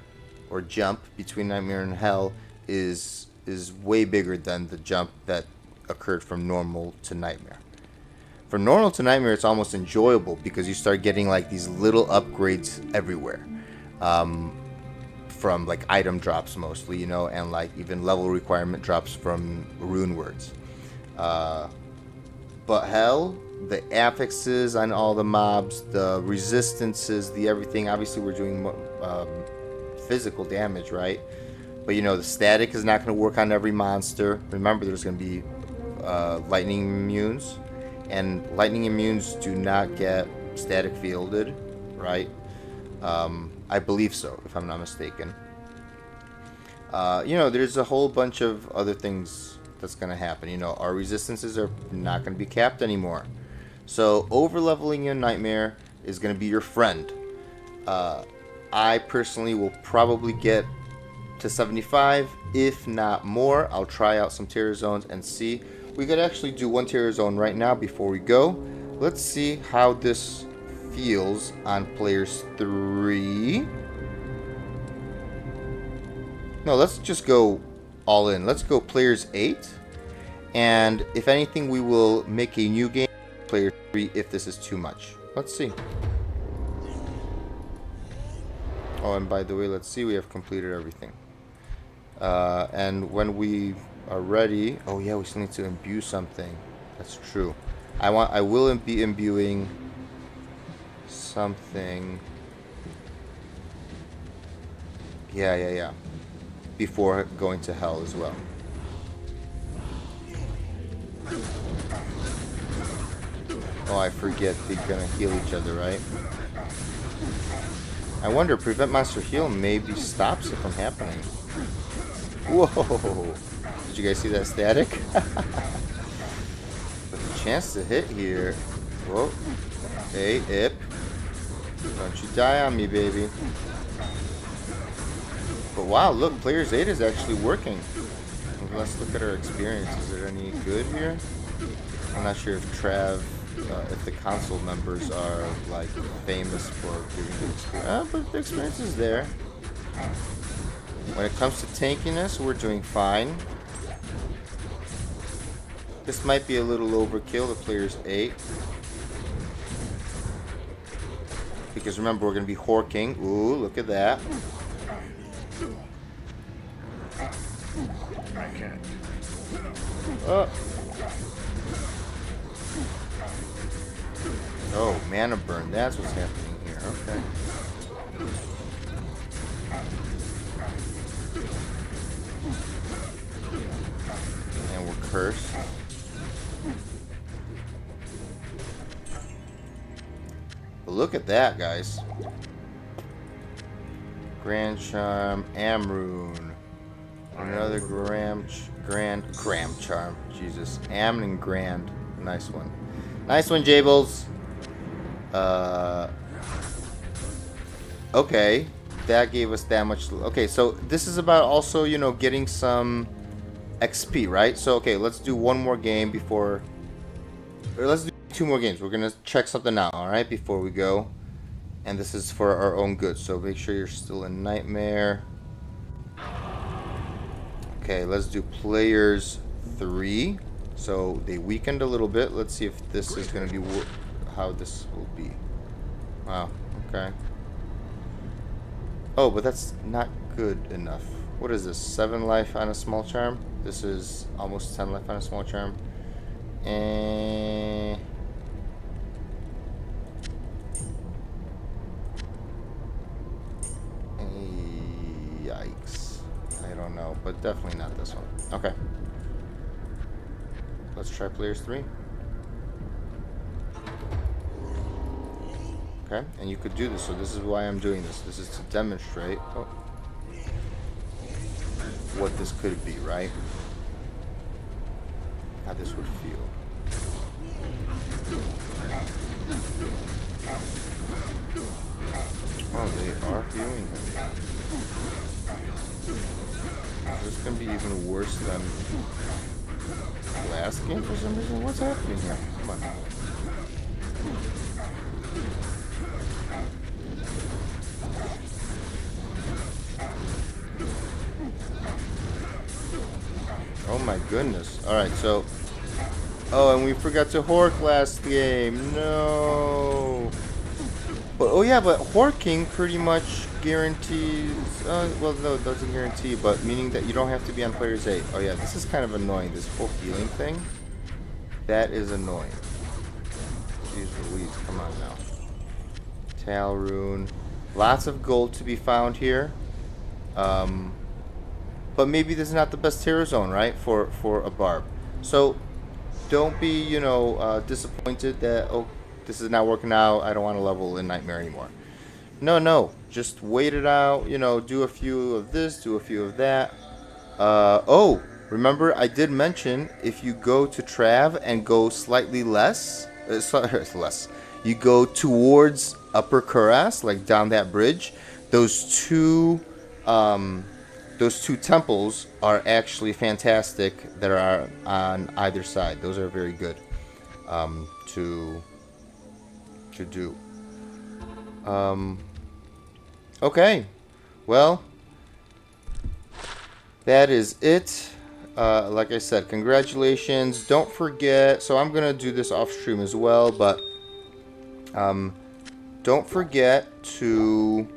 or jump between Nightmare and Hell is way bigger than the jump that occurred from normal to Nightmare. From normal to Nightmare, it's almost enjoyable because you start getting like these little upgrades everywhere. From like item drops mostly, you know, and like even level requirement drops from rune words. But Hell, the affixes on all the mobs, the resistances, the everything, obviously we're doing physical damage, right? But you know, the static is not going to work on every monster. Remember, there's going to be lightning immunes, and lightning immunes do not get static fielded, right? I believe so, if I'm not mistaken. You know, there's a whole bunch of other things that's going to happen. You know, our resistances are not going to be capped anymore. So over leveling in Nightmare is going to be your friend. I personally will probably get to 75, if not more. I'll try out some terror zones and see. We could actually do 1 terror zone right now before we go. Let's see how this feels on players 3. No, let's just go all in. Let's go players 8. And if anything, we will make a new game, player 3, if this is too much. Let's see. Oh, and by the way, let's see, we have completed everything. And when we are ready, oh yeah, we still need to imbue something. That's true. I will be imbuing something. Yeah. Before going to Hell as well. Oh, I forget they're gonna heal each other, right? I wonder, prevent monster heal maybe stops it from happening. Whoa! Did you guys see that static? But the chance to hit here. Whoa. Hey, Ip. Don't you die on me, baby. But wow, look, player's 8 is actually working. Let's look at our experience. Is it any good here? I'm not sure if if the console members are like famous for giving good experience. But the experience is there. When it comes to tankiness, we're doing fine. This might be a little overkill, the player's 8. Because remember, we're going to be horking. Ooh, look at that. I can't. Oh, mana burn. That's what's happening here. Okay. And we're cursed. But look at that, guys. Grand Charm, Amrune. Another Gram Charm. Jesus. Am and Grand. Nice one. Nice one, Jables. Okay. That gave us that much. Okay, so this is about also, you know, getting some XP, right? So, okay, let's do one more game before... Or let's do 2 more games. We're going to check something out, alright, before we go. And this is for our own good, so make sure you're still in Nightmare. Okay, let's do players 3. So they weakened a little bit. Let's see if this is going to be how this will be. Wow, okay. Oh, but that's not good enough. What is this? 7 life on a small charm? This is almost 10 life on a small charm. And... Yikes. I don't know, but definitely not this one. Okay. Let's try players 3. Okay, and you could do this, so this is why I'm doing this. This is to demonstrate what this could be, right? How this would feel. Oh, they are healing him. This is going to be even worse than last game for some reason. What's happening here? Come on. Oh my goodness. Alright, so... Oh, and we forgot to hork last game. No. But, oh yeah, but horking pretty much guarantees... well, no, it doesn't guarantee, but meaning that you don't have to be on players 8. Oh yeah, this is kind of annoying, this whole healing thing. That is annoying. Jeez Louise, come on now. Talrune. Lots of gold to be found here. But maybe this is not the best terror zone, right? For a Barb. So don't be, you know, disappointed that, oh, this is not working out. I don't want to level in Nightmare anymore. No. Just wait it out. You know, do a few of this, do a few of that. Oh, remember I did mention if you go to Trav and go slightly less, you go towards Upper Kuras, like down that bridge. Those two temples are actually fantastic that are on either side. Those are very good to do. Okay, well, that is it. Like I said, congratulations. Don't forget, so I'm gonna do this off stream as well, but don't forget to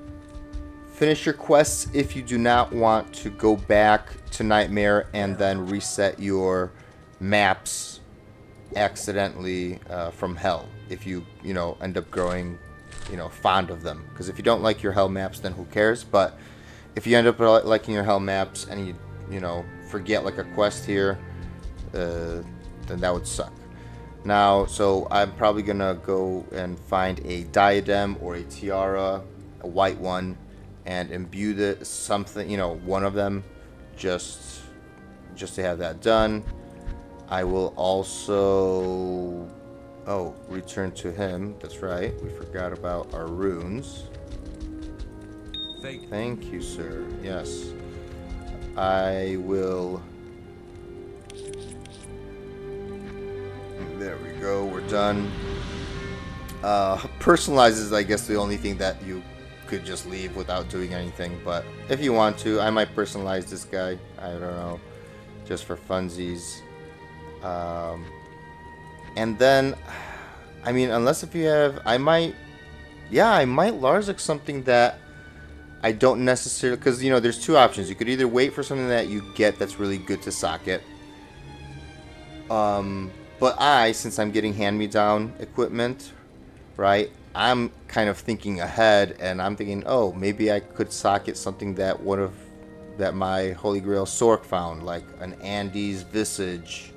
finish your quests if you do not want to go back to Nightmare and then reset your maps accidentally from Hell. If you know, end up growing, you know, fond of them. Because if you don't like your Hell maps, then who cares? But if you end up liking your Hell maps and you know, forget like a quest here, then that would suck. Now, so I'm probably gonna go and find a diadem or a tiara a white one, and imbue the something, you know, one of them, just to have that done. I will also return to him. That's right. We forgot about our runes. Thank you, sir. Yes. I will. There we go. We're done. Personalize is, I guess, the only thing that you could just leave without doing anything. But if you want to, I might personalize this guy. I don't know. Just for funsies. And then, I mean, unless if you have, I might Larzik something that I don't necessarily, because, you know, there's two options. You could either wait for something that you get that's really good to socket. But since I'm getting hand-me-down equipment, right, I'm kind of thinking ahead, and I'm thinking, oh, maybe I could socket something that my Holy Grail Sork found, like an Andes Visage.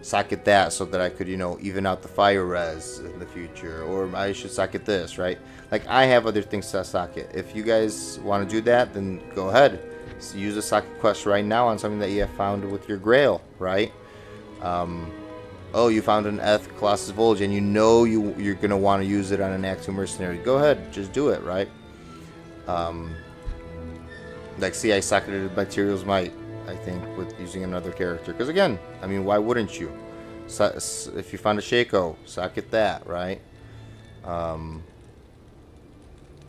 Socket that so that I could, you know, even out the fire res in the future. Or I should socket this, right? Like, I have other things to socket. If you guys want to do that, then go ahead. So use a socket quest right now on something that you have found with your Grail, right? Oh, you found an Eth Colossus Volage, and you know you're going to want to use it on an Act 2 Mercenary. Go ahead. Just do it, right? Like, see, I socketed Materials Might, I think, with using another character. Because, again, I mean, why wouldn't you? So, if you found a Shaco, socket that, right?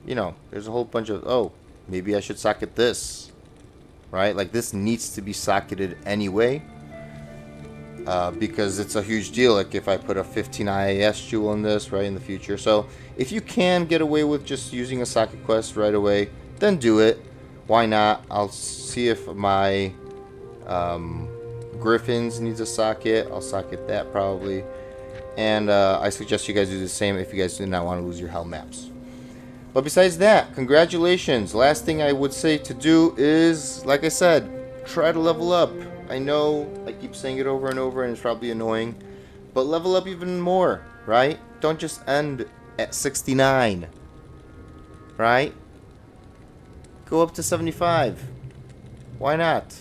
You know, there's a whole bunch of, oh, maybe I should socket this, right? Like, this needs to be socketed anyway. Because it's a huge deal. Like, if I put a 15 IAS jewel in this, right, in the future. So, if you can get away with just using a socket quest right away, then do it. Why not? I'll see if my Griffins needs a socket. I'll socket that probably. And I suggest you guys do the same if you guys do not want to lose your hell maps. But besides that, congratulations. Last thing I would say to do is, like I said, try to level up. I know I keep saying it over and over and it's probably annoying, but level up even more, right? Don't just end at 69, right? Go up to 75. Why not?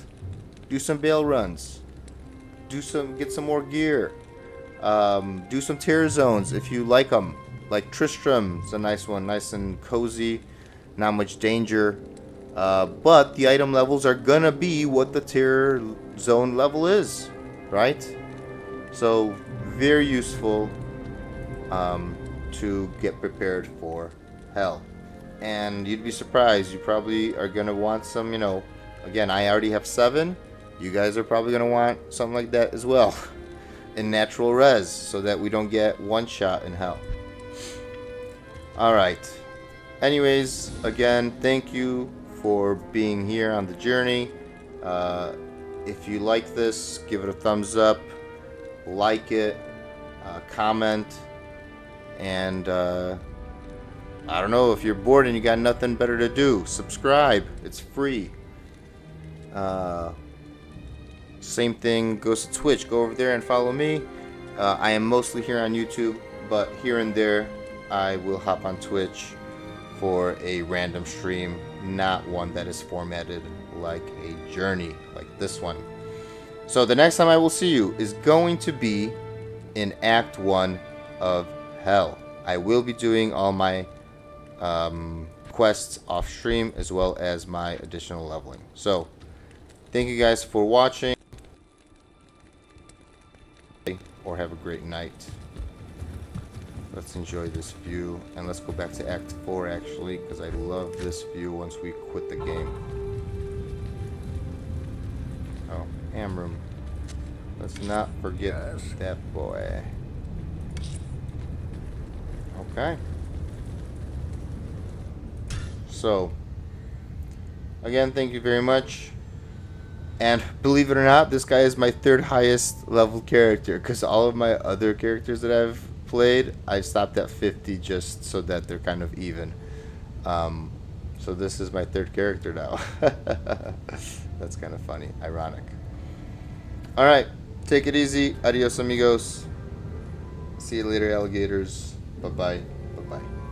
Do some bail runs. Get some more gear. Do some tier zones if you like them. Like Tristram's a nice one, nice and cozy, not much danger. But the item levels are gonna be what the tier zone level is, right? So very useful to get prepared for hell. And you'd be surprised, you probably are gonna want some, you know, again, I already have 7. You guys are probably gonna want something like that as well in natural res, so that we don't get one shot in hell. Alright. Anyways, again, thank you for being here on the journey. If you like this, give it a thumbs up, like it, comment, and I don't know, if you're bored and you got nothing better to do, subscribe. It's free. Same thing goes to Twitch. Go over there and follow me. I am mostly here on YouTube, but here and there I will hop on Twitch for a random stream, not one that is formatted like a journey like this one. So the next time I will see you is going to be in Act 1 of Hell. I will be doing all my quests off stream as well as my additional leveling. So thank you guys for watching, or have a great night. Let's enjoy this view, and let's go back to Act 4 actually, because I love this view once we quit the game. Oh, ham room. Let's not forget that boy. Okay. So, again, thank you very much. And believe it or not, this guy is my 3rd highest level character, because all of my other characters that I've played, I stopped at 50 just so that they're kind of even. So this is my 3rd character now. That's kind of funny, ironic. Alright, take it easy. Adios, amigos. See you later, alligators. Bye-bye. Bye-bye.